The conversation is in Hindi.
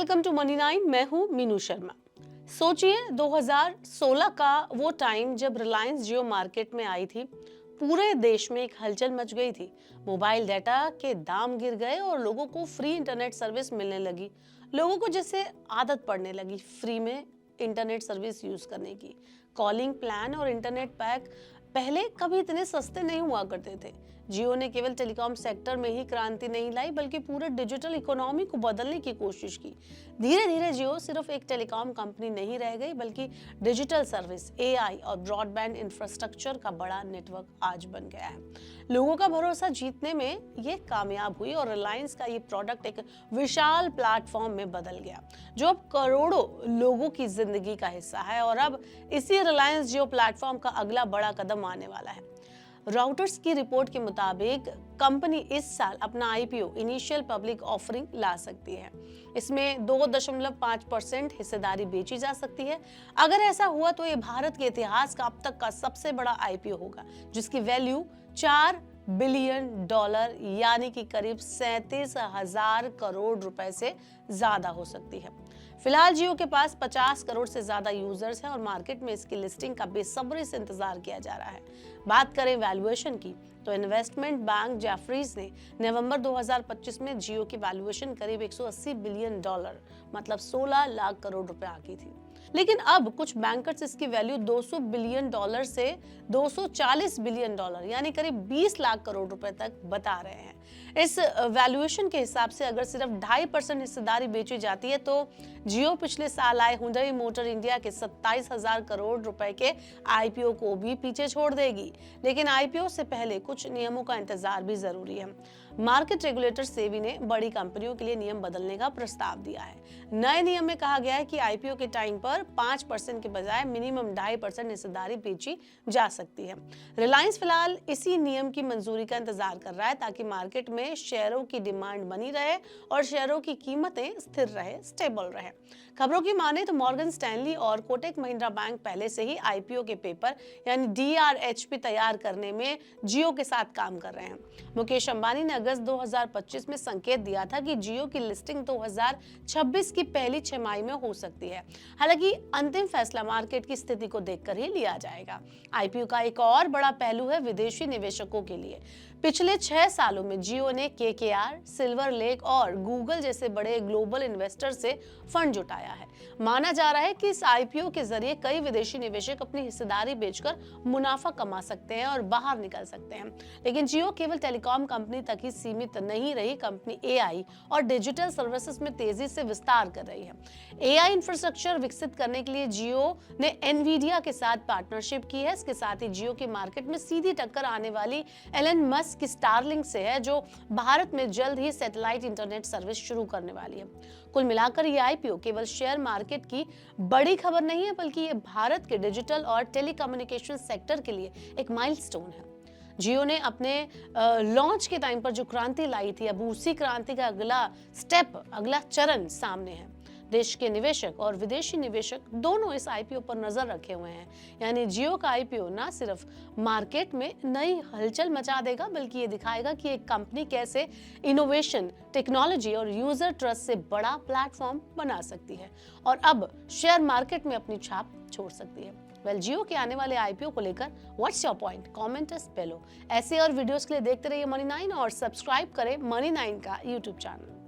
Welcome to money 9। मैं हूं मीनू शर्मा। सोचिए 2016 का वो टाइम जब रिलायंस जियो मार्केट में आई थी। पूरे देश में एक हलचल मच गई थी। मोबाइल डाटा के दाम गिर गए और लोगों को फ्री इंटरनेट सर्विस मिलने लगी। लोगों को जैसे आदत पड़ने लगी फ्री में इंटरनेट सर्विस यूज करने की। कॉलिंग प्लान और इंटरनेट पैक पहले कभी इतने सस्ते नहीं हुआ करते थे। जियो ने केवल टेलीकॉम सेक्टर में ही क्रांति नहीं लाई बल्कि पूरे डिजिटल इकोनॉमी को बदलने की कोशिश की। धीरे धीरे जियो सिर्फ एक टेलीकॉम कंपनी नहीं रह गई बल्कि डिजिटल सर्विस, एआई और ब्रॉडबैंड इंफ्रास्ट्रक्चर का बड़ा नेटवर्क आज बन गया है। लोगों का भरोसा जीतने में ये कामयाब हुई और रिलायंस का ये प्रोडक्ट एक विशाल प्लेटफॉर्म में बदल गया जो अब करोड़ों लोगों की जिंदगी का हिस्सा है। और अब इसी रिलायंस जियो प्लेटफॉर्म का अगला बड़ा कदम आने वाला है। राउटर्स की रिपोर्ट के मुताबिक कंपनी इस साल अपना आईपीओ इनिशियल पब्लिक ऑफरिंग ला सकती है। इसमें 2.5% हिस्सेदारी बेची जा सकती है। अगर ऐसा हुआ तो ये भारत के इतिहास का अब तक का सबसे बड़ा आईपीओ होगा जिसकी वैल्यू $4 बिलियन यानी कि करीब 37,000 करोड़ रुपए से ज्यादा हो सकती है। फिलहाल जियो के पास 50 करोड़ से ज्यादा यूजर्स हैं और मार्केट में इसकी लिस्टिंग का बेसब्री से इंतजार किया जा रहा है। बात करें वैल्यूएशन की तो इन्वेस्टमेंट बैंक जेफरीज ने नवंबर 2025 में जियो की वैल्यूएशन करीब $180 बिलियन मतलब 16 लाख करोड़ रुपए आकी थी। लेकिन अब कुछ बैंकर्स इसकी वैल्यू $200 बिलियन से $240 बिलियन यानी करीब 20 लाख करोड़ रुपए तक बता रहे हैं। इस वैल्यूएशन के हिसाब से अगर सिर्फ 2.5% हिस्सेदारी बेची जाती है तो जियो पिछले साल आए हुंडई मोटर इंडिया के 27,000 करोड़ रुपए के आईपीओ को भी पीछे छोड़ देगी। लेकिन आईपीओ से पहले कुछ नियमों का इंतजार भी जरूरी है। मार्केट रेगुलेटर सेबी ने बड़ी कंपनियों के लिए नियम बदलने का प्रस्ताव दिया है। नए नियम में कहा गया है कि आईपीओ के टाइम पर 5% के बजाय मिनिमम 2.5% हिस्सेदारी बेची जा सकती है। रिलायंस फिलहाल इसी नियम की मंजूरी का इंतजार कर रहा है ताकि मार्केट में शेयरों की डिमांड बनी रहे और शेयरों की कीमतें स्थिर रहे, स्टेबल रहे। खबरों की माने तो मॉर्गन स्टैनली और कोटक महिंद्रा बैंक पहले से ही आईपीओ के पेपर यानी डीआरएचपी तैयार करने में जियो के साथ काम कर रहे हैं। मुकेश अंबानी ने अगस्त 2025 में संकेत दिया था कि जियो की लिस्टिंग 2026 की पहली छमाही में हो सकती है। हालांकि अंतिम फैसला मार्केट की स्थिति को देखकर ही लिया जाएगा। आईपीओ का एक और बड़ा पहलू है विदेशी निवेशकों के लिए। पिछले 6 सालों में जियो ने केकेआर, सिल्वर लेक और गूगल जैसे बड़े ग्लोबल इन्वेस्टर से फंड जुटाया है। माना जा रहा है कि इस आईपीओ के जरिए कई विदेशी निवेशक अपनी हिस्सेदारी बेचकर मुनाफा कमा सकते हैं और बाहर निकल सकते हैं। लेकिन जियो केवल टेलीकॉम कंपनी तक ही सीमित नहीं रही। कंपनी एआई और डिजिटल सर्विसेज में तेजी से विस्तार कर रही है। एआई इंफ्रास्ट्रक्चर विकसित करने के लिए जियो ने एनवीडिया के साथ पार्टनरशिप की है। इसके साथ ही जियो की मार्केट में सीधी टक्कर आने वाली एलन मस्क की स्टारलिंक से है जो भारत में जल्द ही सैटेलाइट इंटरनेट सर्विस शुरू करने वाली है। कुल मिलाकर ये आईपीओ केवल शेयर मार्केट की बड़ी खबर नहीं है बल्कि ये भारत के डिजिटल और टेलीकम्युनिकेशन सेक्टर के लिए एक माइलस्टोन है। जियो ने अपने लॉन्च के टाइम पर जो क्रांति लाई थी अब उसी क्रांति का अगला स्टेप, अगला चरण सामने है। देश के निवेशक और विदेशी निवेशक दोनों इस आईपीओ पर नजर रखे हुए हैं। यानी जियो का आईपीओ ना सिर्फ मार्केट में नई हलचल मचा देगा बल्कि ये दिखाएगा कि एक कंपनी कैसे इनोवेशन, टेक्नोलॉजी और यूजर ट्रस्ट से बड़ा प्लेटफॉर्म बना सकती है और अब शेयर मार्केट में अपनी छाप छोड़ सकती है। जियो के आने वाले आईपीओ को लेकर what's your point? Comment us below. ऐसे और वीडियोस के लिए देखते रहिए मनी 9 और सब्सक्राइब करें मनी 9 का यूट्यूब चैनल।